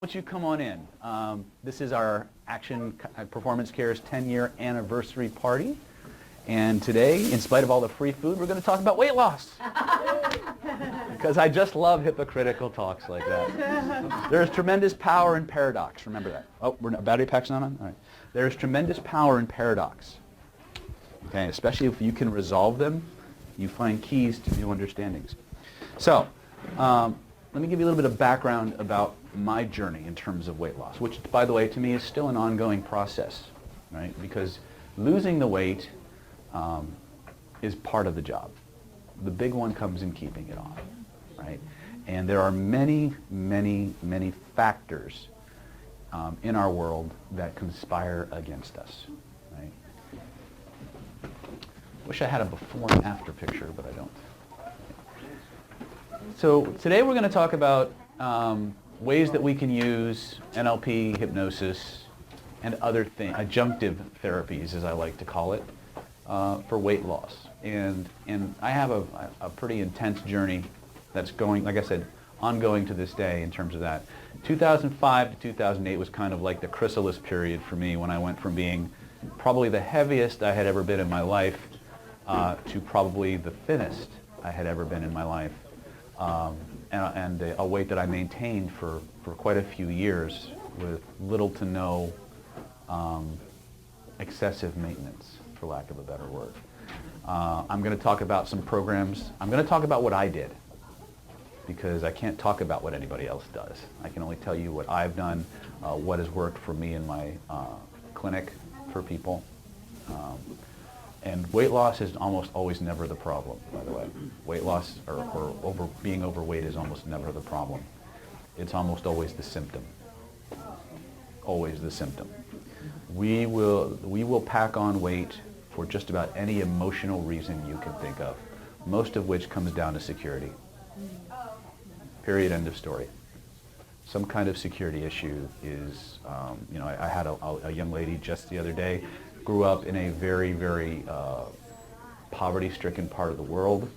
Won't you come on in? This is our Action Performance Care's 10-year anniversary party. And today, in spite of all the free food, we're going to talk about weight loss. Because I just love hypocritical talks like that. There is tremendous power in paradox. Remember that. Oh, battery pack's not on? All right. There is tremendous power in paradox. Okay, especially if you can resolve them, you find keys to new understandings. So, let me give you a little bit of background about my journey in terms of weight loss, which, by the way, to me is still an ongoing process, right? Because losing the weight is part of the job. The big one comes in keeping it on, right? And there are many, many, many factors in our world that conspire against us, right? Wish I had a before and after picture, but I don't. So today we're going to talk about ways that we can use NLP, hypnosis, and other adjunctive therapies, as I like to call it, for weight loss. And I have a pretty intense journey that's going, like I said, ongoing to this day in terms of that. 2005 to 2008 was kind of like the chrysalis period for me, when I went from being probably the heaviest I had ever been in my life to probably the thinnest I had ever been in my life. And a weight that I maintained for quite a few years with little to no excessive maintenance, for lack of a better word. I'm going to talk about some programs. I'm going to talk about what I did, because I can't talk about what anybody else does. I can only tell you what I've done, what has worked for me in my clinic for people. And weight loss is almost always never the problem, by the way. Weight loss or being overweight is almost never the problem. It's almost always the symptom. Always the symptom. We will pack on weight for just about any emotional reason you can think of, most of which comes down to security. Period, end of story. Some kind of security issue is, I had a young lady just the other day, grew up in a very, very poverty-stricken part of the world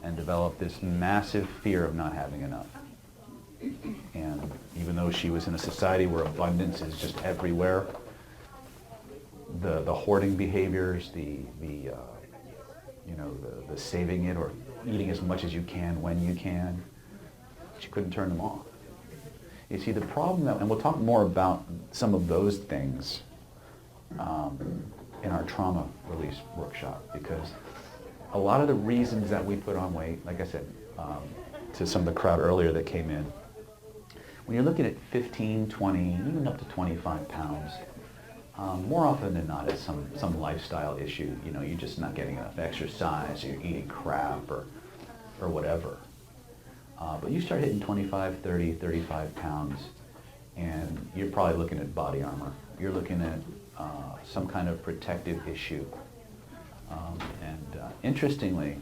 and developed this massive fear of not having enough. And even though she was in a society where abundance is just everywhere, the hoarding behaviors, the saving it or eating as much as you can when you can, she couldn't turn them off. You see, the problem, and we'll talk more about some of those things in our trauma release workshop, because a lot of the reasons that we put on weight, like I said to some of the crowd earlier that came in, when you're looking at 15, 20, even up to 25 pounds, more often than not it's some lifestyle issue. You're just not getting enough exercise, or you're eating crap, or whatever. But you start hitting 25, 30, 35 pounds, and you're probably looking at body armor. You're looking at some kind of protective issue. Interestingly,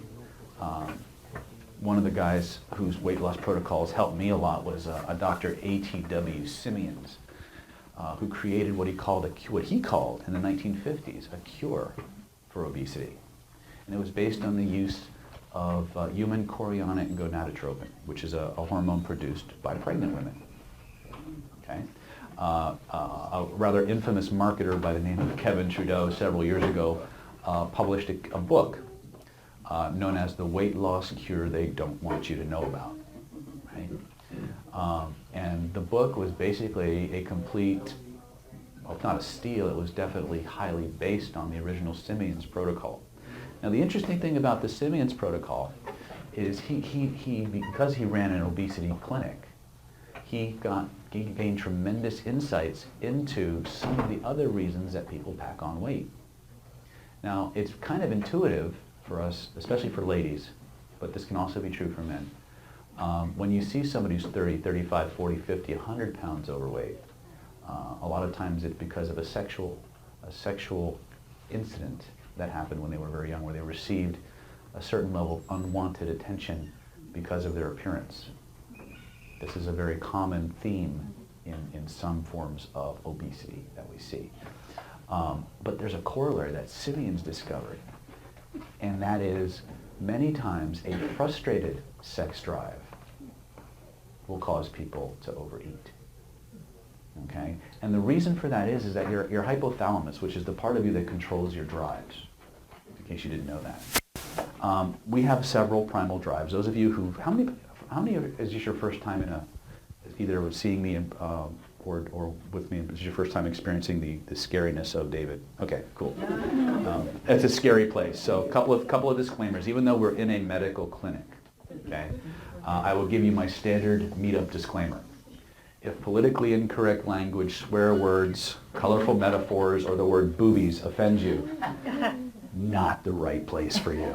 one of the guys whose weight loss protocols helped me a lot was a Dr. A.T.W. Simeons, who created what he called in the 1950s a cure for obesity. And it was based on the use of human chorionic gonadotropin, which is a hormone produced by pregnant women. Okay? A rather infamous marketer by the name of Kevin Trudeau several years ago published a book known as The Weight Loss Cure They Don't Want You to Know About. Right? And the book was basically a complete, well, if not a steal, it was definitely highly based on the original Simeons protocol. Now, the interesting thing about the Simeons protocol is he because he ran an obesity clinic, he gained tremendous insights into some of the other reasons that people pack on weight. Now, it's kind of intuitive for us, especially for ladies, but this can also be true for men. When you see somebody who's 30, 35, 40, 50, 100 pounds overweight, a lot of times it's because of a sexual incident that happened when they were very young, where they received a certain level of unwanted attention because of their appearance. This is a very common theme in some forms of obesity that we see. But there's a corollary that Simeons discovered, and that is many times a frustrated sex drive will cause people to overeat. And the reason for that is that your hypothalamus, which is the part of you that controls your drives, in case you didn't know that. We have several primal drives. Those of you who, how many is this your first time in either with seeing me or with me, is this your first time experiencing the scariness of David? Okay, cool. It's a scary place. So a couple of disclaimers. Even though we're in a medical clinic, okay, I will give you my standard meetup disclaimer. If politically incorrect language, swear words, colorful metaphors, or the word boobies offends you, not the right place for you.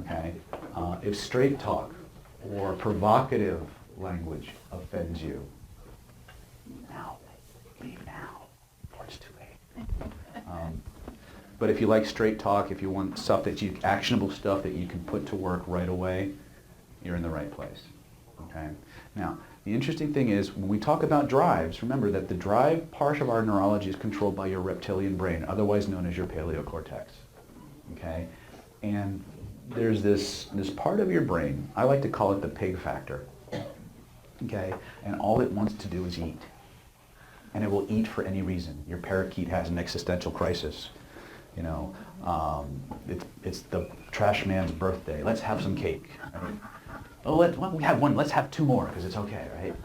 Okay? If straight talk or provocative language offends you, leave now, or it's too late. But if you like straight talk, if you want stuff actionable stuff that you can put to work right away, you're in the right place. Okay? Now, the interesting thing is, when we talk about drives, remember that the drive part of our neurology is controlled by your reptilian brain, otherwise known as your paleocortex. Okay? And there's this part of your brain, I like to call it the pig factor. Okay? And all it wants to do is eat. And it will eat for any reason. Your parakeet has an existential crisis. You know, it's the trash man's birthday. Let's have some cake. Right? Oh, we have one. Let's have two more because it's okay, right?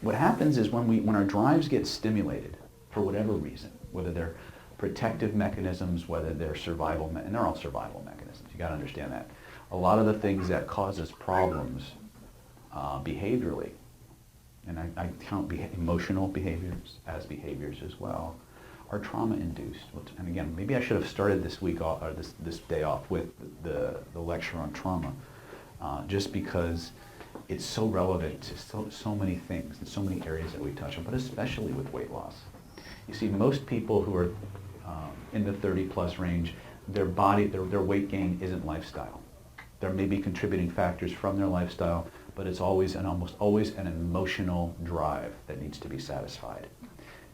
What happens is when our drives get stimulated for whatever reason, whether they're protective mechanisms, whether they're survival, and they're all survival mechanisms. You got to understand that. A lot of the things that cause us problems behaviorally, and I count emotional behaviors as behaviors as well, are trauma-induced. And again, maybe I should have started this week off, or this day off with the lecture on trauma, just because it's so relevant to so many things and so many areas that we touch on, but especially with weight loss. You see, most people who are in the 30-plus range, their weight gain isn't lifestyle. There may be contributing factors from their lifestyle, but it's always and almost always an emotional drive that needs to be satisfied.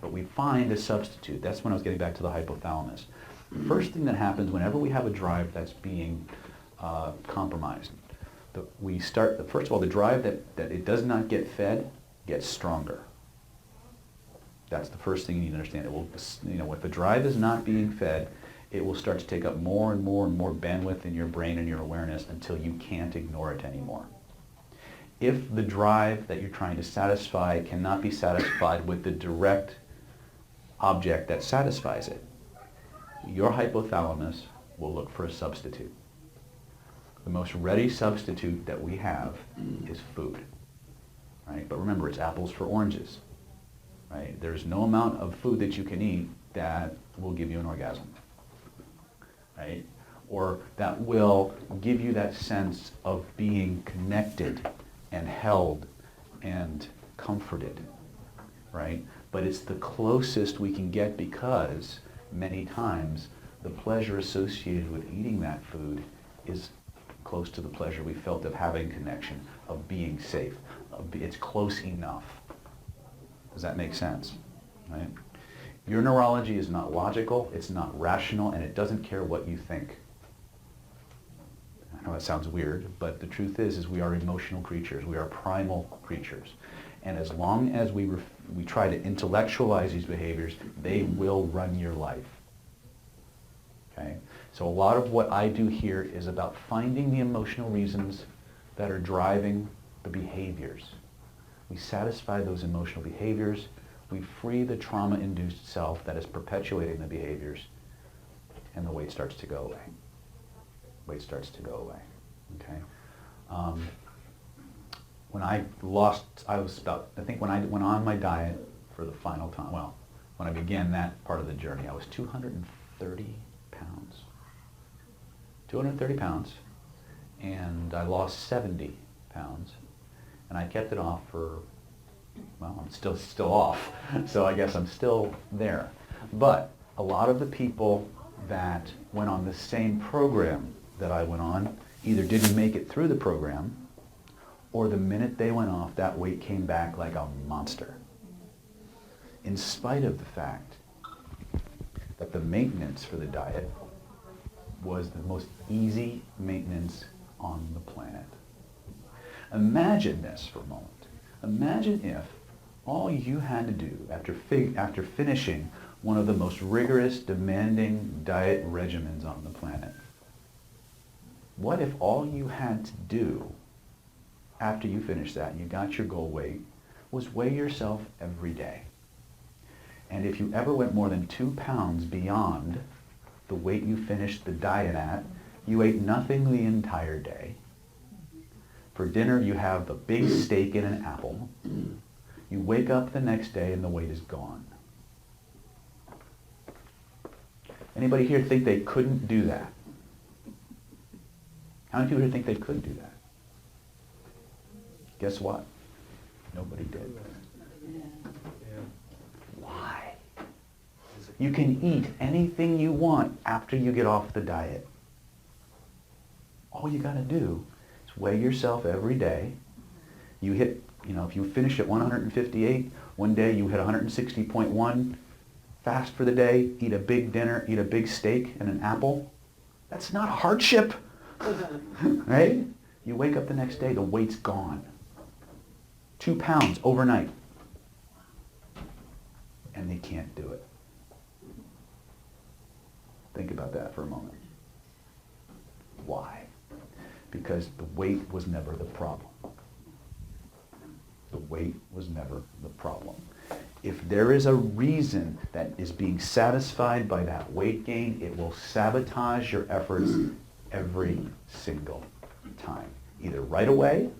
But we find a substitute. That's when I was getting back to the hypothalamus. The first thing that happens whenever we have a drive that's being compromised, first of all, the drive that it does not get fed gets stronger. That's the first thing you need to understand. It will, if the drive is not being fed, it will start to take up more and more and more bandwidth in your brain and your awareness until you can't ignore it anymore. If the drive that you're trying to satisfy cannot be satisfied with the direct object that satisfies it, your hypothalamus will look for a substitute. The most ready substitute that we have is food, right? But remember, it's apples for oranges, right? There's no amount of food that you can eat that will give you an orgasm, right? Or that will give you that sense of being connected and held and comforted, right? But it's the closest we can get because many times the pleasure associated with eating that food is close to the pleasure we felt of having connection, of being safe. It's close enough. Does that make sense? Right? Your neurology is not logical, it's not rational, and it doesn't care what you think. I know that sounds weird, but the truth is we are emotional creatures. We are primal creatures. And as long as we try to intellectualize these behaviors, they will run your life. Okay? So a lot of what I do here is about finding the emotional reasons that are driving the behaviors. We satisfy those emotional behaviors. We free the trauma-induced self that is perpetuating the behaviors, and the weight starts to go away. Weight starts to go away. Okay? When I think when I went on my diet for the final time, when I began that part of the journey, I was 230 pounds. 230 pounds, and I lost 70 pounds, and I kept it off for, I'm still off, so I guess I'm still there. But a lot of the people that went on the same program that I went on either didn't make it through the program, or the minute they went off, that weight came back like a monster. In spite of the fact that the maintenance for the diet was the most easy maintenance on the planet. Imagine this for a moment. Imagine if all you had to do after finishing one of the most rigorous, demanding diet regimens on the planet, what if all you had to do after you finished that and you got your goal weight was weigh yourself every day? And if you ever went more than 2 pounds beyond the weight you finished the diet at, you ate nothing the entire day. For dinner, you have a big steak and an apple. You wake up the next day and the weight is gone. Anybody here think they couldn't do that? How many people here think they could do that? Guess what? Nobody did. Why? You can eat anything you want after you get off the diet. All you got to do is weigh yourself every day. You hit, if you finish at 158, one day you hit 160.1, fast for the day, eat a big dinner, eat a big steak and an apple. That's not a hardship, right? You wake up the next day, the weight's gone. 2 pounds overnight. And they can't do it. Think about that for a moment. Why? Because the weight was never the problem. The weight was never the problem. If there is a reason that is being satisfied by that weight gain, it will sabotage your efforts every single time, either right away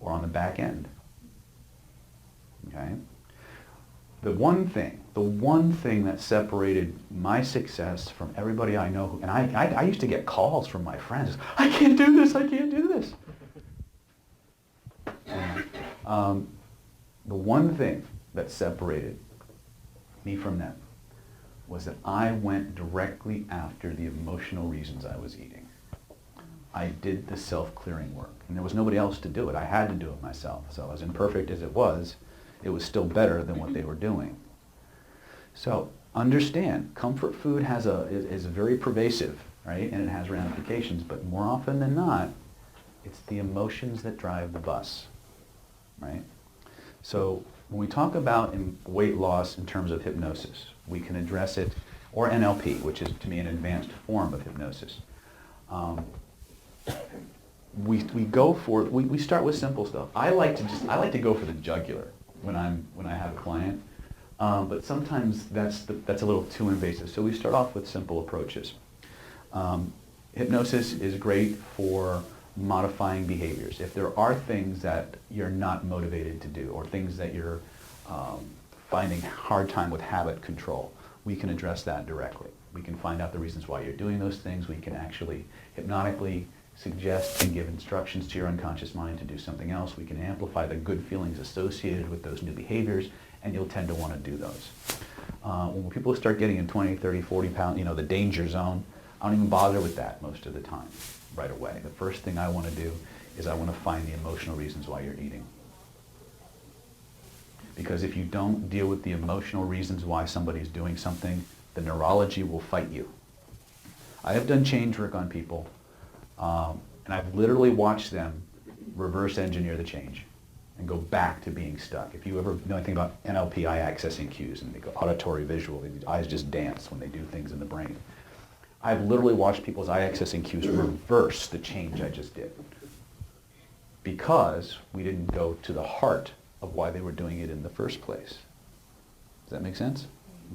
or on the back end. Okay? The one thing that separated my success from everybody I know, and I used to get calls from my friends, I can't do this, I can't do this. And, the one thing that separated me from them was that I went directly after the emotional reasons I was eating. I did the self-clearing work, and there was nobody else to do it. I had to do it myself. So as imperfect as it was still better than what they were doing. So understand, comfort food is very pervasive, right? And it has ramifications, but more often than not, it's the emotions that drive the bus, right? So when we talk about weight loss in terms of hypnosis, we can address it, or NLP, which is to me an advanced form of hypnosis. We start with simple stuff. I like to go for the jugular when I have a client, but sometimes that's a little too invasive. So we start off with simple approaches. Hypnosis is great for modifying behaviors. If there are things that you're not motivated to do, or things that you're finding a hard time with habit control, we can address that directly. We can find out the reasons why you're doing those things. We can actually hypnotically suggest and give instructions to your unconscious mind to do something else. We can amplify the good feelings associated with those new behaviors, and you'll tend to want to do those. When people start getting in 20, 30, 40 pound, the danger zone, I don't even bother with that most of the time right away. The first thing I want to do is I want to find the emotional reasons why you're eating. Because if you don't deal with the emotional reasons why somebody's doing something, the neurology will fight you. I have done change work on people, and I've literally watched them reverse engineer the change and go back to being stuck. If you ever know anything about NLP, eye accessing cues, and they go auditory, visual, the eyes just dance when they do things in the brain. I've literally watched people's eye accessing cues reverse the change I just did, because we didn't go to the heart of why they were doing it in the first place. Does that make sense?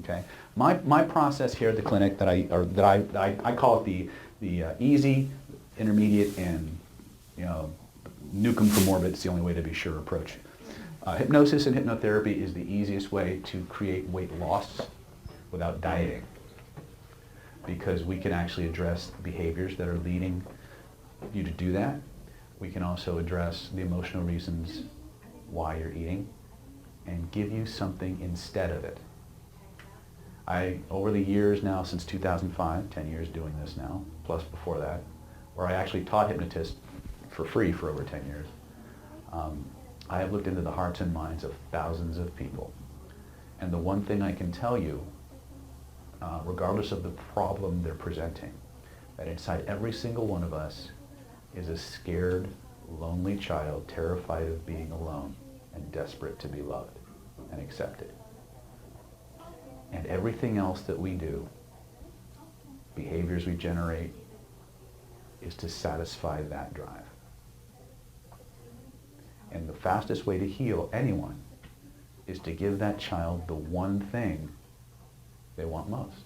Okay. My process here at the clinic that I call it the easy, intermediate, and nuke 'em for morbid. It's the only way to be sure approach. Hypnosis and hypnotherapy is the easiest way to create weight loss without dieting, because we can actually address behaviors that are leading you to do that. We can also address the emotional reasons why you're eating and give you something instead of it. Over the years now, since 2005, 10 years doing this now, plus before that, where I actually taught hypnotists for free for over 10 years, I have looked into the hearts and minds of thousands of people. And the one thing I can tell you, regardless of the problem they're presenting, that inside every single one of us is a scared, lonely child terrified of being alone. and desperate to be loved and accepted. And everything else that we do, behaviors we generate, is to satisfy that drive. And the fastest way to heal anyone is to give that child the one thing they want most.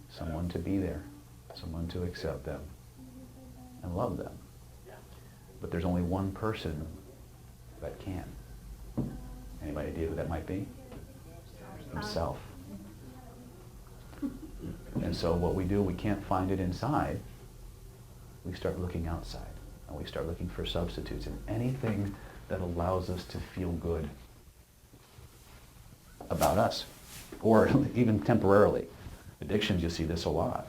Someone to be there, someone to accept them and love them. But there's only one person that can. Anybody idea who that might be? Himself. And so what we do, we can't find it inside. We start looking outside. And we start looking for substitutes in anything that allows us to feel good about us. Or even temporarily. Addictions, you see this a lot.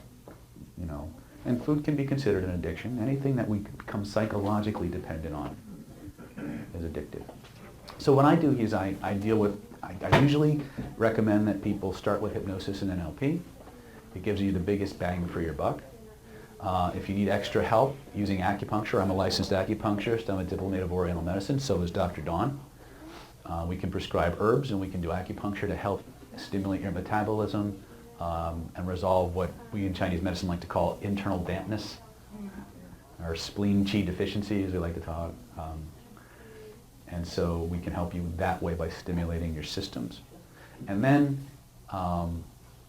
You know. And food can be considered an addiction. Anything that we become psychologically dependent on is addictive. So what I do is I deal with, I usually recommend that people start with hypnosis and NLP. It gives you the biggest bang for your buck. If you need extra help using acupuncture, I'm a licensed acupuncturist. I'm a diplomat of Oriental medicine, so is Dr. Dawn. We can prescribe herbs and we can do acupuncture to help stimulate your metabolism and resolve what we in Chinese medicine like to call internal dampness, or spleen qi deficiency, as we like to talk. And so we can help you that way by stimulating your systems. And then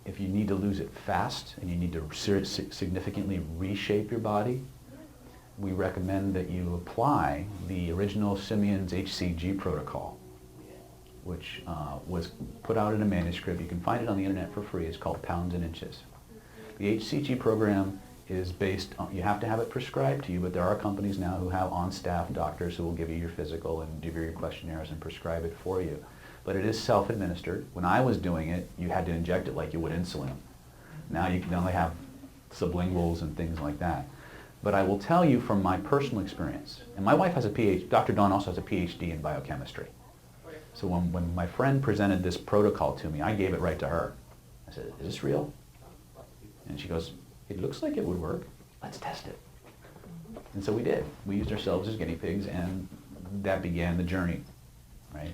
if you need to lose it fast and you need to significantly reshape your body, we recommend that you apply the original Simeons HCG protocol, which was put out in a manuscript. You can find it on the internet for free. It's called Pounds and Inches. The HCG program is based on, you have to have it prescribed to you, but there are companies now who have on-staff doctors who will give you your physical and give you your questionnaires and prescribe it for you. But it is self-administered. When I was doing it, you had to inject it like you would insulin. Now you can only have sublinguals and things like that. But I will tell you from my personal experience, and my wife has a PhD, Dr. Dawn also has a PhD in biochemistry. So when my friend presented this protocol to me, I gave it right to her. I said, is this real? And she goes, it looks like it would work. Let's test it. And so we did. We used ourselves as guinea pigs, and that began the journey, right?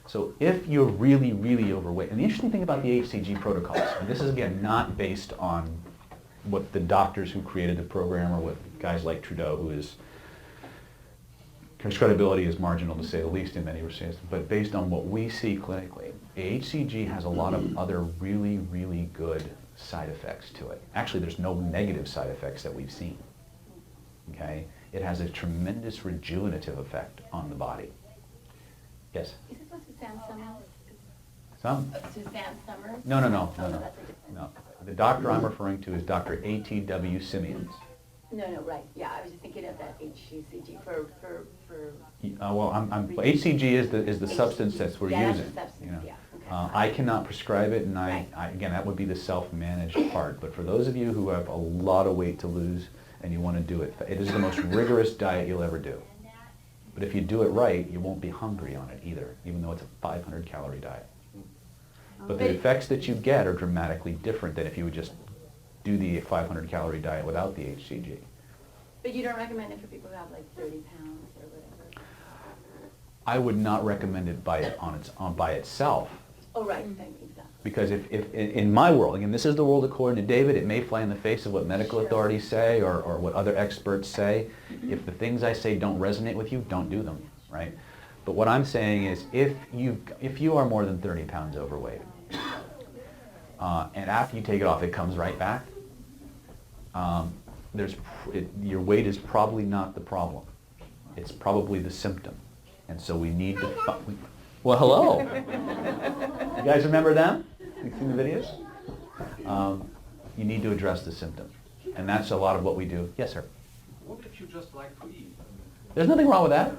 So if you're really, really overweight, and the interesting thing about the HCG protocols, and this is again not based on what the doctors who created the program or what guys like Trudeau, whose credibility is marginal to say the least in many respects, but based on what we see clinically, HCG has a lot of other really, really good side effects to it. Actually, there's no negative side effects that we've seen. Okay? It has a tremendous rejuvenative effect on the body. Yes? Is it what Suzanne Summers? Some? Suzanne Summers? No. Oh, that's a different. No. The doctor I'm referring to is Dr. A.T.W. Simeons. No, right. Yeah, I was just thinking of that HCG for HCG is the substance that we're that's using. the substance, You know. yeah. Okay. I cannot prescribe it, and Right. again, that would be the self-managed part. But for those of you who have a lot of weight to lose and you want to do it, it is the most rigorous diet you'll ever do. But if you do it right, you won't be hungry on it either, even though it's a 500-calorie diet. But the effects that you get are dramatically different than if you would just do the 500-calorie diet without the HCG. But you don't recommend it for people who have like 30 pounds or whatever? I would not recommend it by itself. Oh, right. Exactly. Because if in my world, again, this is the world according to David, it may fly in the face of what medical authorities say or what other experts say. If the things I say don't resonate with you, don't do them, right? But what I'm saying is if you are more than 30 pounds overweight, and after you take it off, it comes right back, your weight is probably not the problem. It's probably the symptom. And so we need to... Well, hello. You guys remember them? You seen the videos? You need to address the symptom. And that's a lot of what we do. Yes, sir? What if you just like to eat? There's nothing wrong with that.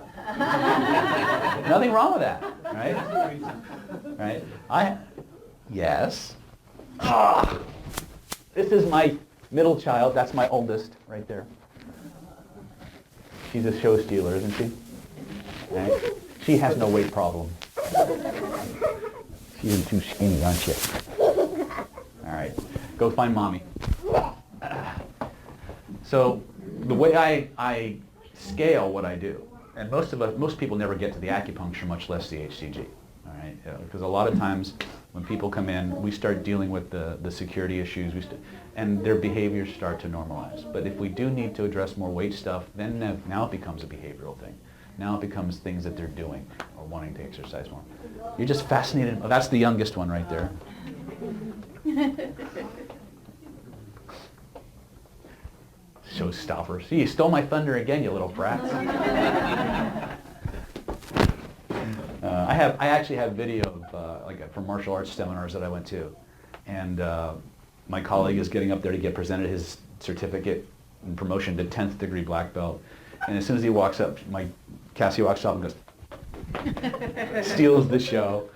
Nothing wrong with that, right? Right? Yes. This is my middle child. That's my oldest right there. She's a show stealer, isn't she? Right? She has no weight problem. She's too skinny, aren't you? All right. Go find mommy. So the way I scale what I do And most people never get to the acupuncture, much less the HCG. All right, because a lot of times when people come in, we start dealing with the security issues, and their behaviors start to normalize. But if we do need to address more weight stuff, then now it becomes a behavioral thing. Now it becomes things that they're doing or wanting to exercise more. You're just fascinated. Oh, that's the youngest one right there. Showstopper. See, you stole my thunder again, you little brats. I actually have video of from martial arts seminars that I went to, and my colleague is getting up there to get presented his certificate and promotion to 10th degree black belt, and as soon as he walks up, Cassie walks up and goes, steals the show.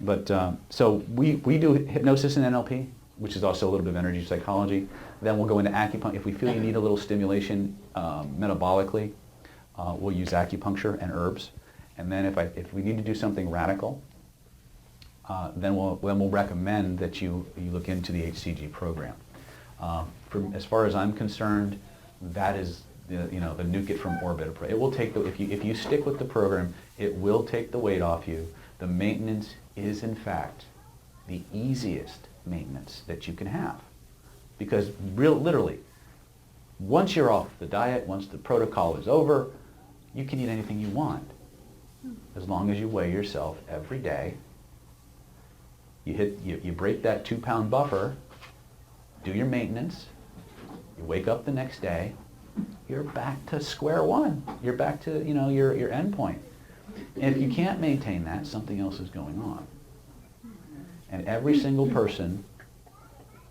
But so we do hypnosis and NLP, which is also a little bit of energy psychology. Then we'll go into acupuncture. If we feel you need a little stimulation metabolically, we'll use acupuncture and herbs. And then if we need to do something radical, then we'll recommend that you look into the HCG program. As far as I'm concerned, that is the nuke it from orbit approach. It will take if you stick with the program, it will take the weight off you. The maintenance is in fact the easiest maintenance that you can have, because literally, once you're off the diet, once the protocol is over, you can eat anything you want, as long as you weigh yourself every day. You break that 2-pound buffer, do your maintenance, you wake up the next day, you're back to square one. You're back to your end point. And if you can't maintain that, something else is going on. And every single person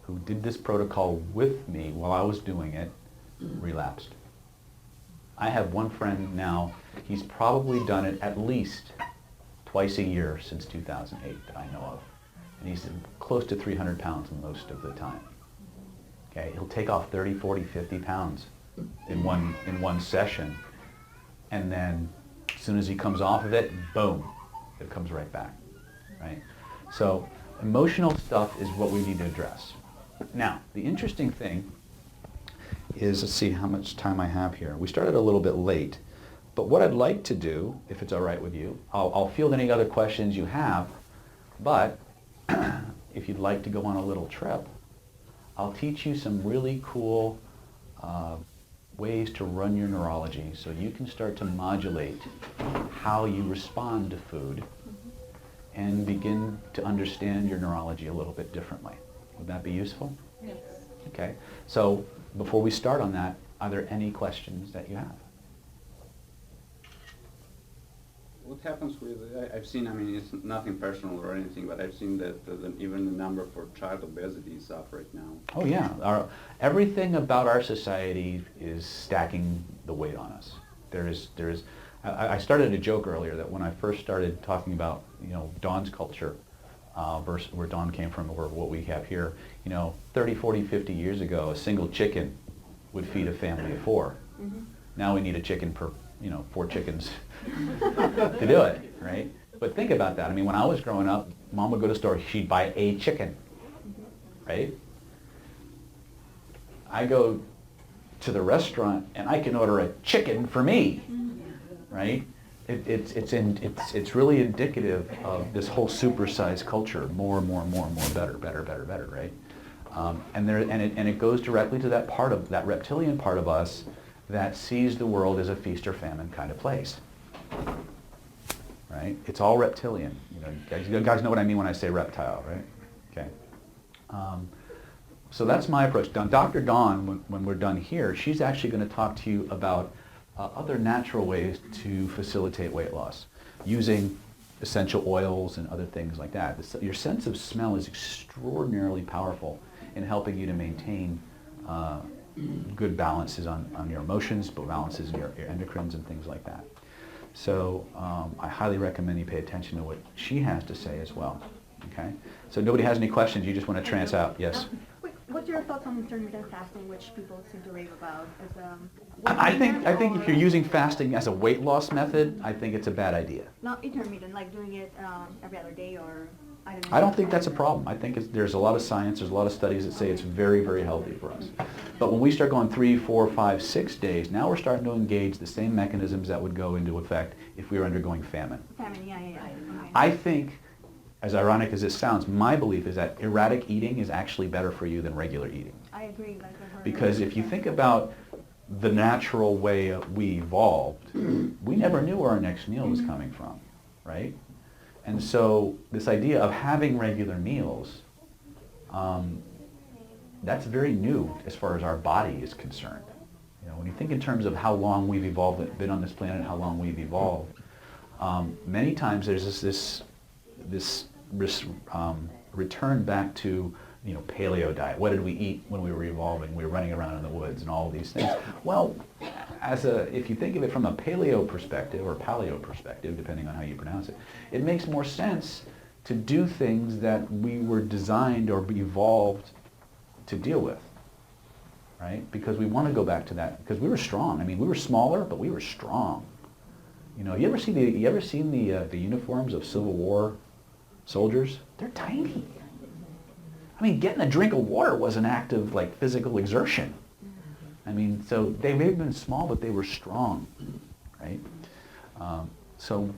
who did this protocol with me while I was doing it relapsed. I have one friend now, he's probably done it at least twice a year since 2008 that I know of. And he's close to 300 pounds most of the time. Okay, he'll take off 30, 40, 50 pounds in one session. And then as soon as he comes off of it, boom, it comes right back, right? So emotional stuff is what we need to address. Now, the interesting thing is, let's see how much time I have here. We started a little bit late, but what I'd like to do, if it's all right with you, I'll field any other questions you have, but if you'd like to go on a little trip, I'll teach you some really cool ways to run your neurology so you can start to modulate how you respond to food and begin to understand your neurology a little bit differently. Would that be useful? Yes. Okay. So before we start on that, are there any questions that you have? What happens with, I've seen, I mean, it's nothing personal or anything, but I've seen that even the number for child obesity is up right now. Oh yeah, everything about our society is stacking the weight on us. I started a joke earlier that when I first started talking about, Dawn's culture versus where Dawn came from or what we have here, 30, 40, 50 years ago, a single chicken would feed a family of 4. Mm-hmm. Now we need a chicken per, 4 chickens to do it, right? But think about that. I mean, when I was growing up, Mom would go to the store, she'd buy a chicken, right? I go to the restaurant and I can order a chicken for me, right? It's really indicative of this whole supersized culture. More, better, right? And it goes directly to that reptilian part of us that sees the world as a feast or famine kind of place, right? It's all reptilian. You guys know what I mean when I say reptile, right? Okay. So that's my approach. Dr. Dawn, when we're done here, she's actually going to talk to you about other natural ways to facilitate weight loss using essential oils and other things like that. Your sense of smell is extraordinarily powerful in helping you to maintain good balances on your emotions, but balances in your endocrines and things like that. So I highly recommend you pay attention to what she has to say as well. Okay? So nobody has any questions, you just want to trance out. Yes? What's your thoughts on intermittent fasting, which people seem to rave about? I think if you're using fasting as a weight loss method, I think it's a bad idea. Not intermittent, like doing it every other day or I don't think that's a problem. I think there's a lot of science, there's a lot of studies that say it's very, very healthy for us. But when we start going 3, 4, 5, 6 days, now we're starting to engage the same mechanisms that would go into effect if we were undergoing famine. Famine, yeah. Okay. I think, as ironic as this sounds, my belief is that erratic eating is actually better for you than regular eating. I agree. Like I've heard Because if you think about the natural way we evolved, we never knew where our next meal was coming from, right? And so this idea of having regular meals, that's very new as far as our body is concerned. You know, when you think in terms of how long we've evolved, been on this planet, how long we've evolved, many times there's this return back to, you know, paleo diet. What did we eat when we were evolving? We were running around in the woods and all these things. Well, if you think of it from a paleo perspective or paleo perspective, depending on how you pronounce it, it makes more sense to do things that we were designed or evolved to deal with, right? Because we want to go back to that, because we were strong. I mean, we were smaller, but we were strong. You know, you ever seen the uniforms of Civil War soldiers? They're tiny. I mean, getting a drink of water was an act of like physical exertion. I mean, so they may have been small, but they were strong, right? So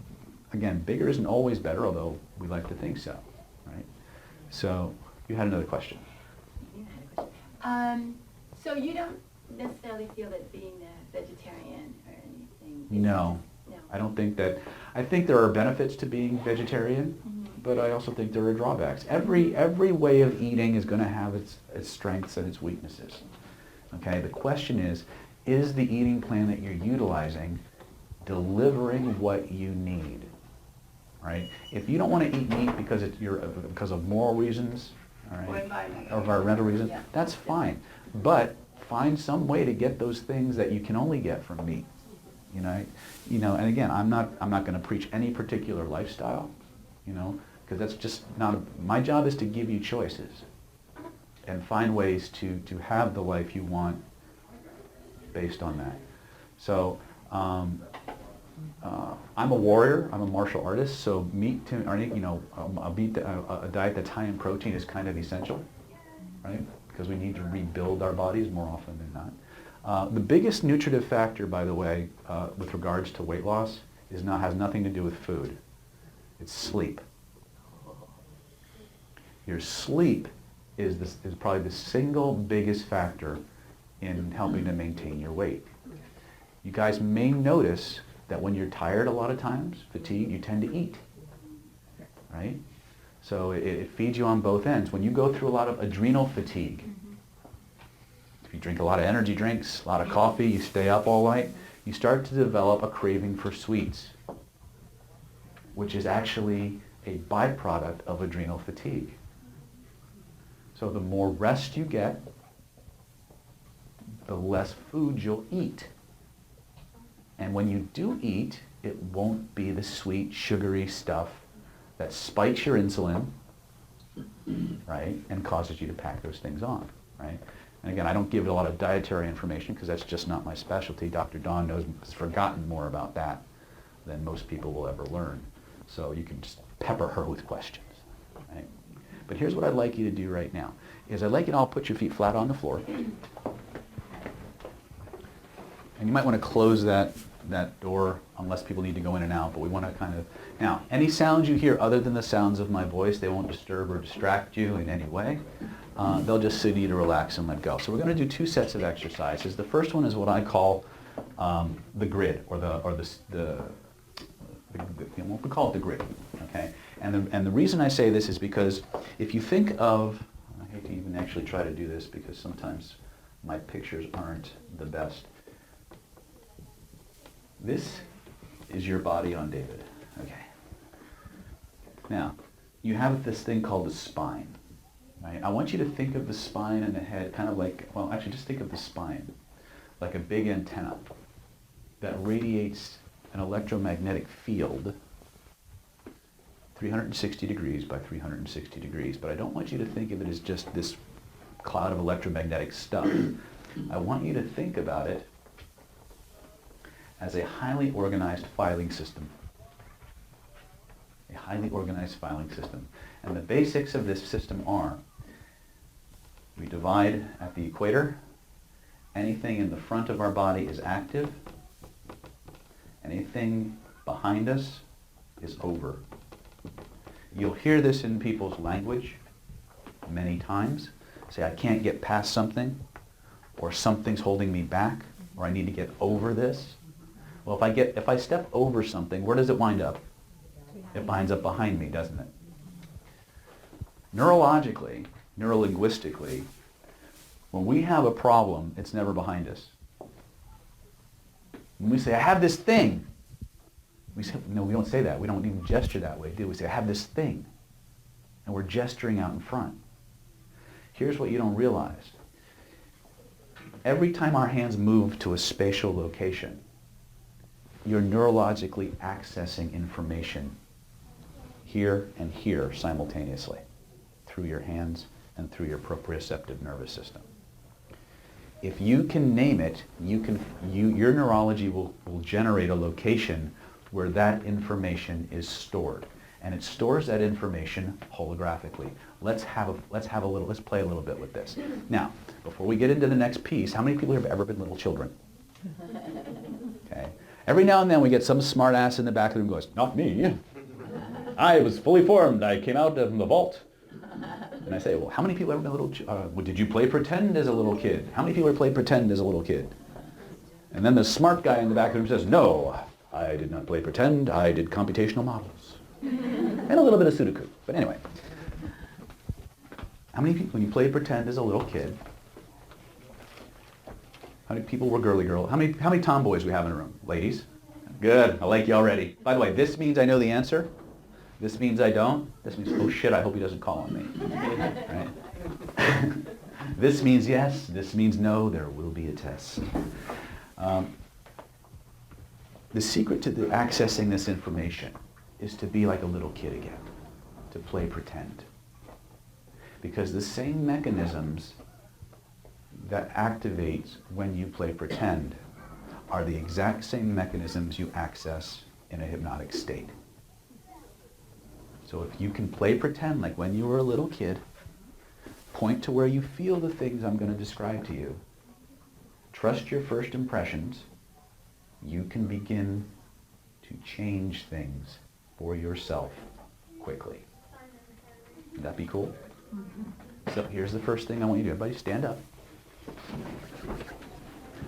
again, bigger isn't always better, although we like to think so, right? So you had another question. So you don't necessarily feel that being a vegetarian or anything? No. I don't think that. I think there are benefits to being vegetarian, but I also think there are drawbacks. Every way of eating is going to have its strengths and its weaknesses. Okay, the question is the eating plan that you're utilizing delivering what you need? Right? If you don't want to eat meat because of moral reasons, all right, or environmental reasons, that's fine. But find some way to get those things that you can only get from meat. You know, and again, I'm not going to preach any particular lifestyle, you know, because that's just not. My job is to give you choices and find ways to have the life you want based on that. So I'm a warrior. I'm a martial artist. So meat, a diet that's high in protein is kind of essential, right? Because we need to rebuild our bodies more often than not. The biggest nutritive factor, by the way, with regards to weight loss, has nothing to do with food. It's sleep. Your sleep is probably the single biggest factor in helping to maintain your weight. You guys may notice that when you're tired a lot of times, fatigued, you tend to eat, right? So it feeds you on both ends. When you go through a lot of adrenal fatigue, if you drink a lot of energy drinks, a lot of coffee, you stay up all night, you start to develop a craving for sweets, which is actually a byproduct of adrenal fatigue. So the more rest you get, the less food you'll eat. And when you do eat, it won't be the sweet, sugary stuff that spikes your insulin, right, and causes you to pack those things on, right? And again, I don't give a lot of dietary information because that's just not my specialty. Dr. Dawn has forgotten more about that than most people will ever learn. So you can just pepper her with questions, right? But here's what I'd like you to do right now, is I'd like you to all put your feet flat on the floor. And you might want to close that door unless people need to go in and out, but we want to kind of... Now, any sounds you hear other than the sounds of my voice, they won't disturb or distract you in any way. They'll just sit you to relax and let go. So we're going to do 2 sets of exercises. The first one is what I call the grid, or we call it the grid, okay? And the reason I say this is because if you think of, I hate to even actually try to do this because sometimes my pictures aren't the best. This is your body on David, okay? Now, you have this thing called the spine, right? I want you to think of the spine and the head kind of like, well, actually just think of the spine like a big antenna that radiates an electromagnetic field 360 degrees by 360 degrees. But I don't want you to think of it as just this cloud of electromagnetic stuff. I want you to think about it as a highly organized filing system. a highly organized filing system. And the basics of this system are, we divide at the equator. Anything in the front of our body is active. Anything behind us is over. You'll hear this in people's language many times. Say, I can't get past something, or something's holding me back, or I need to get over this. Well, if I step over something, where does it wind up? It winds up behind me, doesn't it? Neurologically, neurolinguistically, when we have a problem, it's never behind us. When we say, I have this thing, we say, no, we don't say that. We don't even gesture that way, do we? We say, I have this thing. And we're gesturing out in front. Here's what you don't realize. Every time our hands move to a spatial location, you're neurologically accessing information here and here simultaneously through your hands and through your proprioceptive nervous system. If you can name it, your neurology will generate a location where that information is stored. And it stores that information holographically. Let's play a little bit with this. Now, before we get into the next piece, how many people have ever been little children? Okay. Every now and then we get some smart ass in the back of the room who goes, not me. I was fully formed. I came out of the vault. And I say, well, how many people have ever been little did you play pretend as a little kid? How many people have played pretend as a little kid? And then the smart guy in the back of the room says, no, I did not play pretend. I did computational models. And a little bit of Sudoku. But anyway. How many people, when you played pretend as a little kid, how many people were girly girl? How many tomboys we have in a room? Ladies? Good. I like you already. By the way, this means I know the answer. This means I don't. This means, oh shit, I hope he doesn't call on me. Right? This means yes. This means no. There will be a test. The secret to accessing this information is to be like a little kid again, to play pretend. Because the same mechanisms that activate when you play pretend are the exact same mechanisms you access in a hypnotic state. So if you can play pretend like when you were a little kid, point to where you feel the things I'm going to describe to you, trust your first impressions, you can begin to change things for yourself quickly. Would that be cool? Mm-hmm. So here's the first thing I want you to do. Everybody stand up.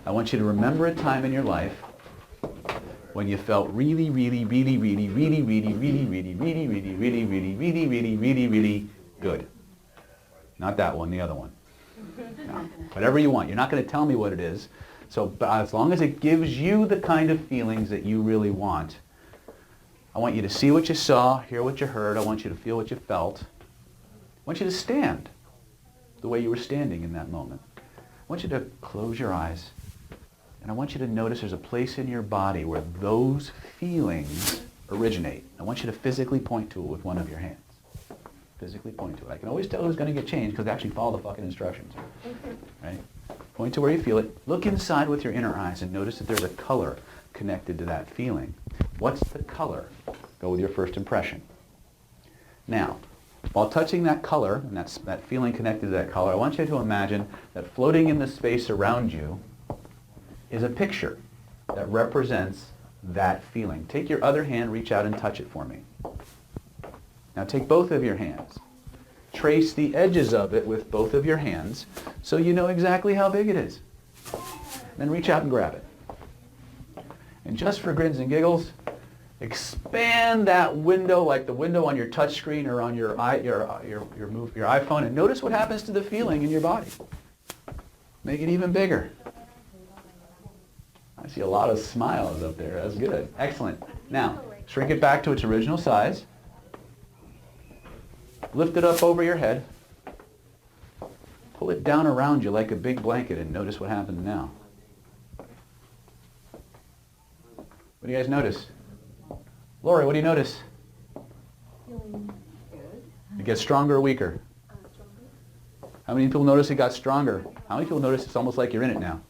I want you to remember a time in your life when you felt really, really, really, really, really, really, really, really, really, really, really, really, really, really, really, really good. Not that one, the other one. No. Whatever you want. You're not going to tell me what it is. So, but as long as it gives you the kind of feelings that you really want, I want you to see what you saw, hear what you heard. I want you to feel what you felt. I want you to stand the way you were standing in that moment. I want you to close your eyes. And I want you to notice there's a place in your body where those feelings originate. I want you to physically point to it with one of your hands. Physically point to it. I can always tell who's going to get changed because they actually follow the fucking instructions. Right? Point to where you feel it. Look inside with your inner eyes and notice that there's a color connected to that feeling. What's the color? Go with your first impression. Now, while touching that color, and that feeling connected to that color, I want you to imagine that floating in the space around you is a picture that represents that feeling. Take your other hand, reach out and touch it for me. Now take both of your hands. Trace the edges of it with both of your hands so you know exactly how big it is. Then reach out and grab it. And just for grins and giggles, expand that window like the window on your touch screen or on your iPhone and notice what happens to the feeling in your body. Make it even bigger. I see a lot of smiles up there. That's good. Excellent. Now, shrink it back to its original size. Lift it up over your head. Pull it down around you like a big blanket and notice what happens now. What do you guys notice? Lori, what do you notice? Feeling Good. good. It gets stronger or weaker? Stronger. How many people notice it got stronger? How many people notice it's almost like you're in it now?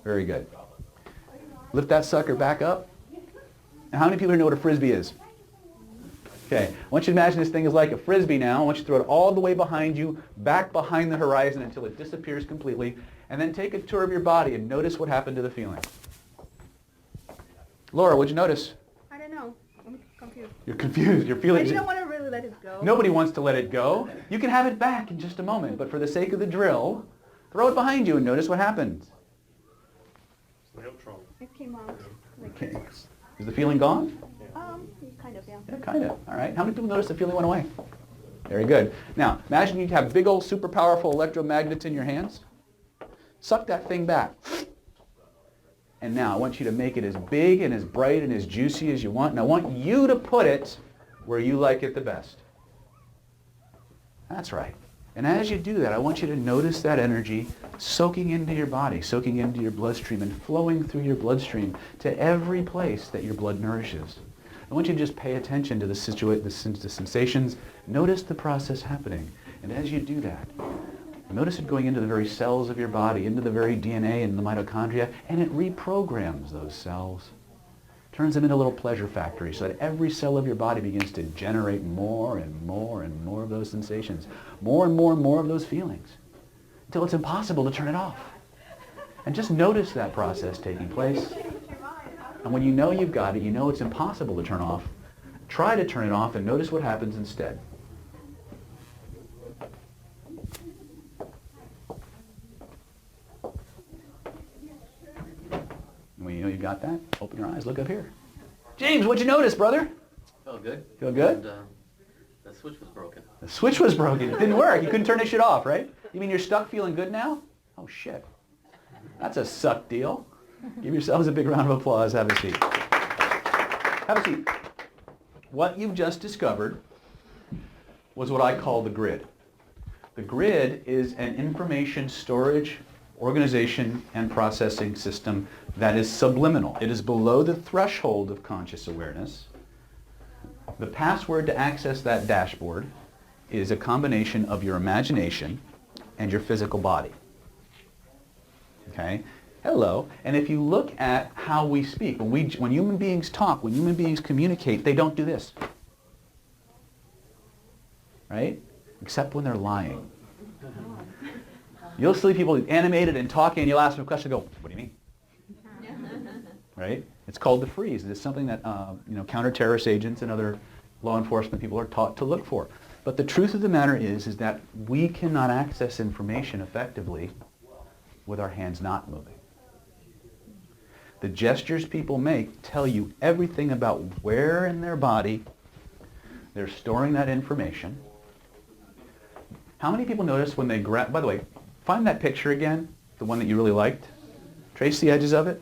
Very good. Lift that sucker back up. And how many people here know what a Frisbee is? Okay, I want you to imagine this thing is like a Frisbee now. I want you to throw it all the way behind you, back behind the horizon until it disappears completely, and then take a tour of your body and notice what happened to the feeling. Laura, what'd you notice? I don't know. I'm confused. You're confused. You're feeling... I didn't want to really let it go. Nobody wants to let it go. You can have it back in just a moment, but for the sake of the drill, throw it behind you and notice what happens. It came out. Okay. Is the feeling gone? Kind of, yeah. Yeah, kind of. All right. How many people notice the feeling went away? Very good. Now, imagine you have big old super powerful electromagnets in your hands. Suck that thing back. And now I want you to make it as big and as bright and as juicy as you want. And I want you to put it where you like it the best. That's right. And as you do that, I want you to notice that energy soaking into your body, soaking into your bloodstream, and flowing through your bloodstream to every place that your blood nourishes. I want you to just pay attention to the sensations. Notice the process happening. And as you do that, notice it going into the very cells of your body, into the very DNA and the mitochondria, and it reprograms those cells. Turns them into little pleasure factories so that every cell of your body begins to generate more and more and more of those sensations, more and more and more of those feelings, until it's impossible to turn it off. And just notice that process taking place. And when you know you've got it, you know it's impossible to turn off, try to turn it off and notice what happens instead. When you know you got that, open your eyes, look up here. James, what'd you notice, brother? Felt good. Feel good? And, the switch was broken. The switch was broken. It didn't work. You couldn't turn this shit off, right? You mean you're stuck feeling good now? Oh, shit. That's a suck deal. Give yourselves a big round of applause. Have a seat. Have a seat. What you've just discovered was what I call the grid. The grid is an information storage, organization, and processing system that is subliminal. It is below the threshold of conscious awareness. The password to access that dashboard is a combination of your imagination and your physical body. Okay? Hello. And if you look at how we speak, when human beings talk, when human beings communicate, they don't do this. Right? Except when they're lying. You'll see people animated and talking, and you'll ask them a question, and go, what do you mean? Right? It's called the freeze. It's something that counter-terrorist agents and other law enforcement people are taught to look for. But the truth of the matter is that we cannot access information effectively with our hands not moving. The gestures people make tell you everything about where in their body they're storing that information. How many people notice when they grab, by the way, find that picture again, the one that you really liked. Trace the edges of it.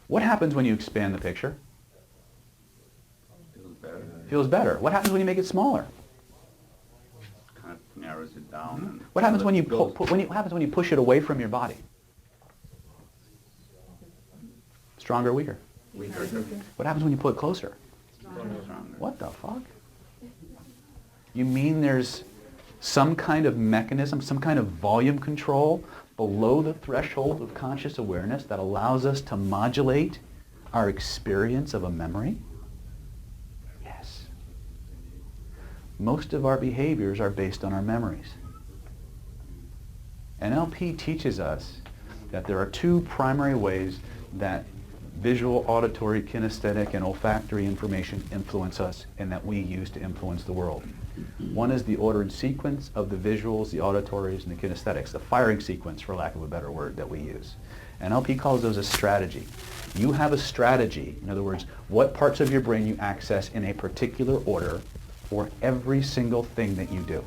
What happens when you expand the picture? Feels better. Feels better. What happens when you make it smaller? Kind of narrows it down. And What happens when you goes- what happens when you push it away from your body? Stronger or weaker? Weaker. What happens when you pull it closer? Stronger. What the fuck? You mean there's some kind of mechanism, some kind of volume control below the threshold of conscious awareness that allows us to modulate our experience of a memory? Yes. Most of our behaviors are based on our memories. NLP teaches us that there are two primary ways that visual, auditory, kinesthetic, and olfactory information influence us and that we use to influence the world. One is the ordered sequence of the visuals, the auditories, and the kinesthetics, the firing sequence, for lack of a better word, that we use. NLP calls those a strategy. You have a strategy, in other words, what parts of your brain you access in a particular order for every single thing that you do.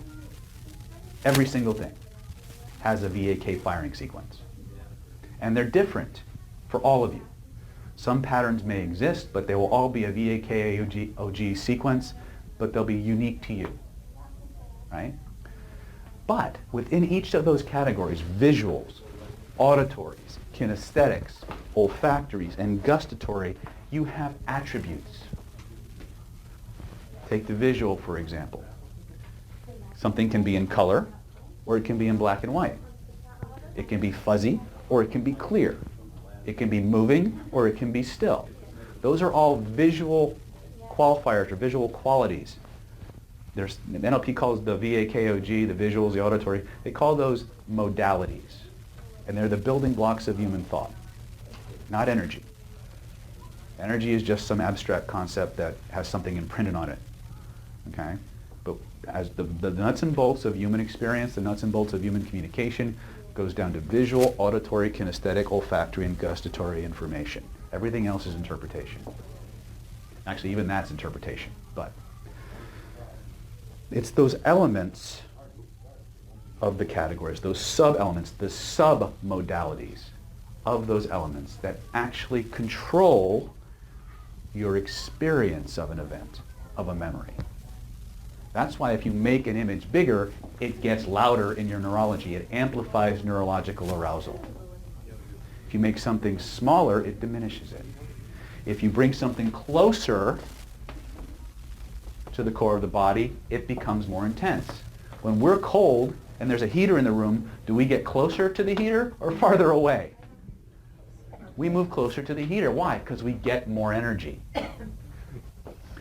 Every single thing has a VAK firing sequence. And they're different for all of you. Some patterns may exist, but they will all be a VAK-AOG sequence, but they'll be unique to you, right? But within each of those categories, visuals, auditories, kinesthetics, olfactories, and gustatory, you have attributes. Take the visual, for example. Something can be in color, or it can be in black and white. It can be fuzzy, or it can be clear. It can be moving, or it can be still. Those are all visual qualifiers or visual qualities. There's, NLP calls the VAKOG, the visuals, the auditory, they call those modalities. And they're the building blocks of human thought, not energy. Energy is just some abstract concept that has something imprinted on it. Okay? But as the nuts and bolts of human experience, the nuts and bolts of human communication goes down to visual, auditory, kinesthetic, olfactory, and gustatory information. Everything else is interpretation. Actually, even that's interpretation. But it's those elements of the categories, those sub-elements, the sub-modalities of those elements that actually control your experience of an event, of a memory. That's why if you make an image bigger, it gets louder in your neurology. It amplifies neurological arousal. If you make something smaller, it diminishes it. If you bring something closer to the core of the body, it becomes more intense. When we're cold and there's a heater in the room, do we get closer to the heater or farther away? We move closer to the heater. Why? Because we get more energy.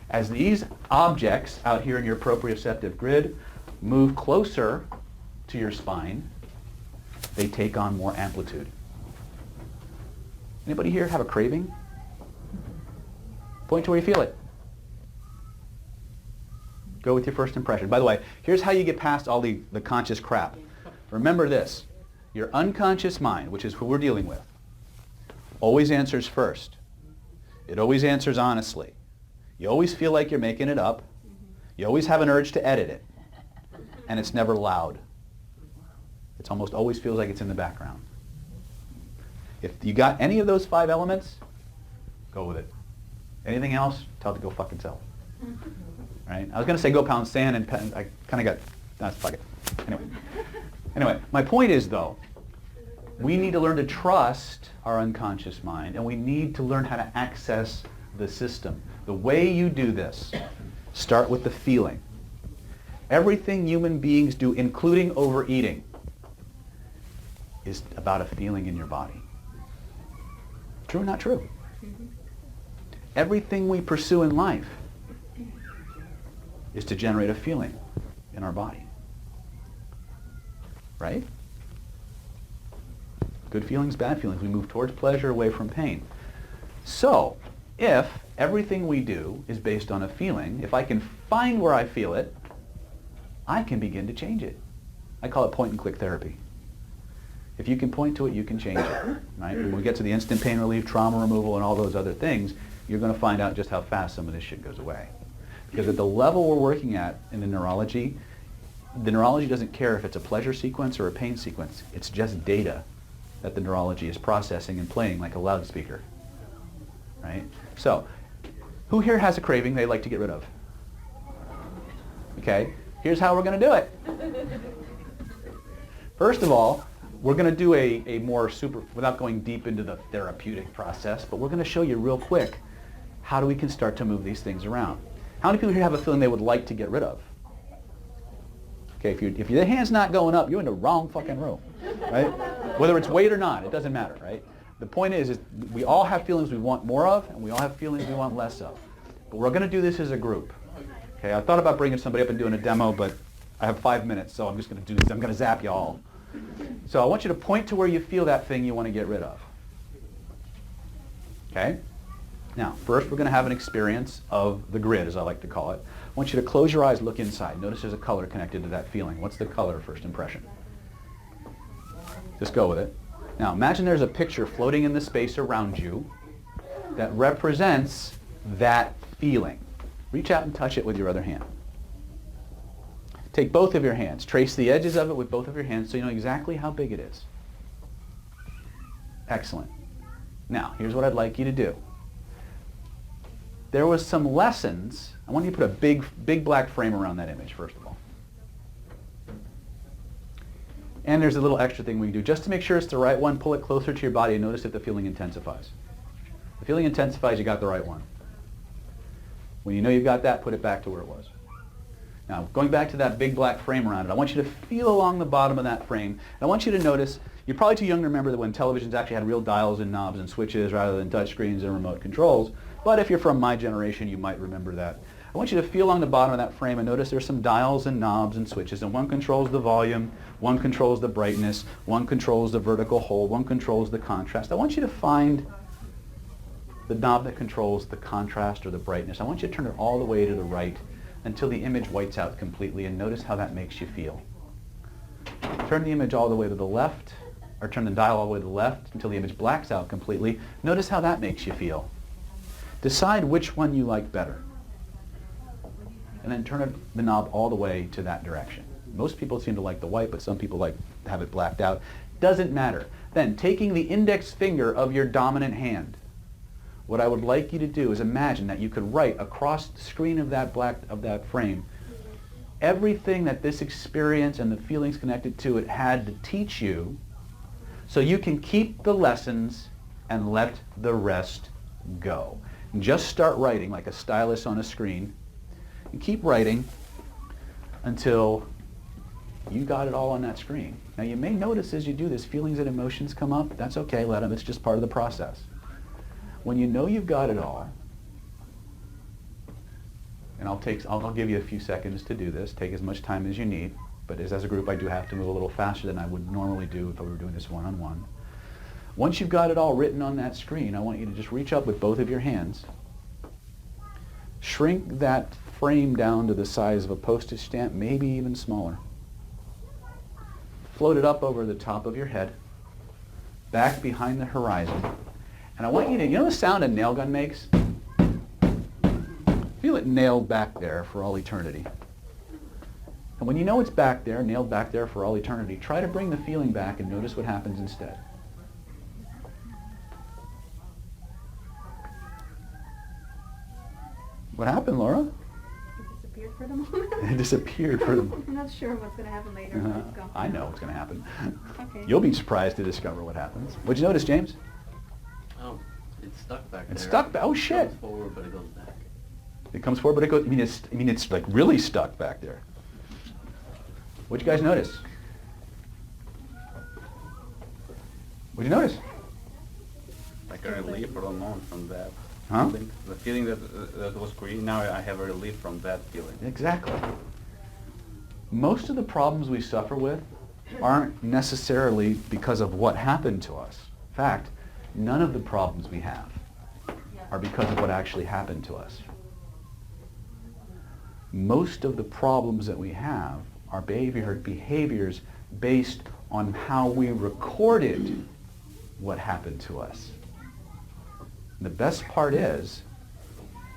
As these objects out here in your proprioceptive grid move closer to your spine, they take on more amplitude. Anybody here have a craving? Point to where you feel it. Go with your first impression. By the way, here's how you get past all the conscious crap. Remember this. Your unconscious mind, which is who we're dealing with, always answers first. It always answers honestly. You always feel like you're making it up. You always have an urge to edit it. And it's never loud. It almost always feels like it's in the background. If you got any of those 5 elements, go with it. Anything else, tell it to go fuck itself. Right? I was going to say go pound sand, and I kind of got, fuck it. Anyway, my point is, though, we need to learn to trust our unconscious mind, and we need to learn how to access the system. The way you do this, start with the feeling. Everything human beings do, including overeating, is about a feeling in your body. True or not true? Everything we pursue in life is to generate a feeling in our body. Right? Good feelings, bad feelings. We move towards pleasure, away from pain. So, if everything we do is based on a feeling, if I can find where I feel it, I can begin to change it. I call it point-and-click therapy. If you can point to it, you can change it. Right? When we get to the instant pain relief, trauma removal, and all those other things, you're going to find out just how fast some of this shit goes away. Because at the level we're working at in the neurology doesn't care if it's a pleasure sequence or a pain sequence. It's just data that the neurology is processing and playing like a loudspeaker. Right? So, who here has a craving they'd like to get rid of? Okay, here's how we're going to do it. First of all, we're going to do a more without going deep into the therapeutic process, but we're going to show you real quick how we can start to move these things around. How many people here have a feeling they would like to get rid of? Okay, if your hand's not going up, you're in the wrong fucking room, right? Whether it's weight or not, it doesn't matter, right? The point is we all have feelings we want more of, and we all have feelings we want less of. But we're going to do this as a group. Okay, I thought about bringing somebody up and doing a demo, but I have 5 minutes, so I'm just going to do this. I'm going to zap you all. So I want you to point to where you feel that thing you want to get rid of. Okay? Now, first we're going to have an experience of the grid, as I like to call it. I want you to close your eyes, look inside. Notice there's a color connected to that feeling. What's the color, first impression? Just go with it. Now, imagine there's a picture floating in the space around you that represents that feeling. Reach out and touch it with your other hand. Take both of your hands. Trace the edges of it with both of your hands so you know exactly how big it is. Excellent. Now, here's what I'd like you to do. There was some lessons. I want you to put a big black frame around that image, first of all. And there's a little extra thing we can do. Just to make sure it's the right one, pull it closer to your body and notice if the feeling intensifies. If the feeling intensifies, you got the right one. When you know you've got that, put it back to where it was. Now, going back to that big black frame around it, I want you to feel along the bottom of that frame. And I want you to notice, you're probably too young to remember that when televisions actually had real dials and knobs and switches rather than touch screens and remote controls. But if you're from my generation, you might remember that. I want you to feel along the bottom of that frame and notice there's some dials and knobs and switches, and one controls the volume, one controls the brightness, one controls the vertical hold, one controls the contrast. I want you to find the knob that controls the contrast or the brightness. I want you to turn it all the way to the right until the image whites out completely, and notice how that makes you feel. Turn the image all the way to the left, or turn the dial all the way to the left until the image blacks out completely. Notice how that makes you feel. Decide which one you like better. And then turn the knob all the way to that direction. Most people seem to like the white, but some people like to have it blacked out. Doesn't matter. Then, taking the index finger of your dominant hand, what I would like you to do is imagine that you could write across the screen of that frame everything that this experience and the feelings connected to it had to teach you, so you can keep the lessons and let the rest go. And just start writing like a stylus on a screen. And keep writing until you got it all on that screen. Now you may notice as you do this, feelings and emotions come up. That's okay, let them. It's just part of the process. When you know you've got it all, and I'll give you a few seconds to do this. Take as much time as you need. But as a group, I do have to move a little faster than I would normally do if I were doing this one-on-one. Once you've got it all written on that screen, I want you to just reach up with both of your hands. Shrink that frame down to the size of a postage stamp, maybe even smaller. Float it up over the top of your head, back behind the horizon. And I want you to, you know the sound a nail gun makes? Feel it nailed back there for all eternity. And when you know it's back there, nailed back there for all eternity, try to bring the feeling back and notice what happens instead. What happened, Laura? It disappeared for the moment. It disappeared for the moment. I'm not sure what's going to happen later. Let's go. I know what's going to happen. Okay. You'll be surprised to discover what happens. What'd you notice, James? Oh, it's stuck back there. It's stuck back. Oh, shit. It goes forward, but it goes back. It comes forward, but it goes. I mean, it's like really stuck back there. What'd you guys notice? What'd you notice? Like a relief for a moment from that. Huh? feeling. The feeling that was created, now I have a relief from that feeling. Exactly. Most of the problems we suffer with aren't necessarily because of what happened to us. In fact, none of the problems we have are because of what actually happened to us. Most of the problems that we have are behaviors based on how we recorded what happened to us. And the best part is,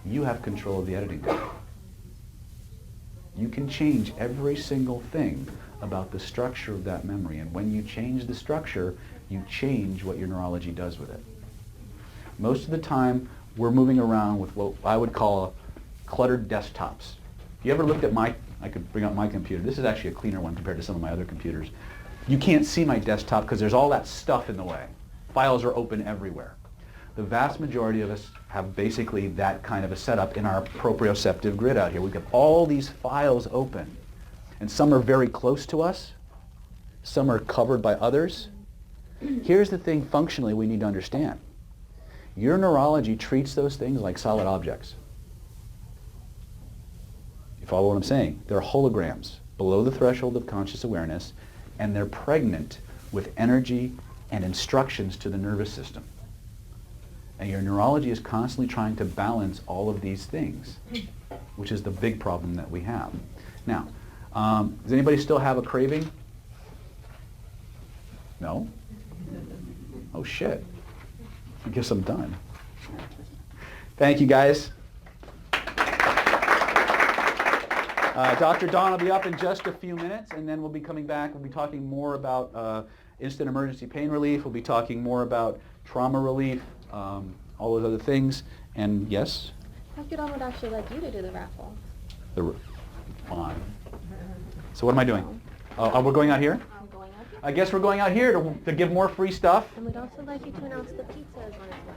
you have control of the editing deck. You can change every single thing about the structure of that memory, and when you change the structure, you change what your neurology does with it. Most of the time, we're moving around with what I would call cluttered desktops. If you ever looked at I could bring up my computer. This is actually a cleaner one compared to some of my other computers. You can't see my desktop because there's all that stuff in the way. Files are open everywhere. The vast majority of us have basically that kind of a setup in our proprioceptive grid out here. We've got all these files open, and some are very close to us, some are covered by others. Here's the thing functionally we need to understand. Your neurology treats those things like solid objects. You follow what I'm saying? They're holograms below the threshold of conscious awareness, and they're pregnant with energy and instructions to the nervous system. And your neurology is constantly trying to balance all of these things, which is the big problem that we have. Now, does anybody still have a craving? No? Oh shit. I guess I'm done. Thank you, guys. Dr. Don will be up in just a few minutes, and then we'll be coming back. We'll be talking more about instant emergency pain relief. We'll be talking more about trauma relief, all those other things. And yes? Dr. Don would actually like you to do the raffle. Fine. So what am I doing? We're going out here? I'm going out here. I guess we're going out here to give more free stuff. And we'd also like you to announce the pizza as one as well.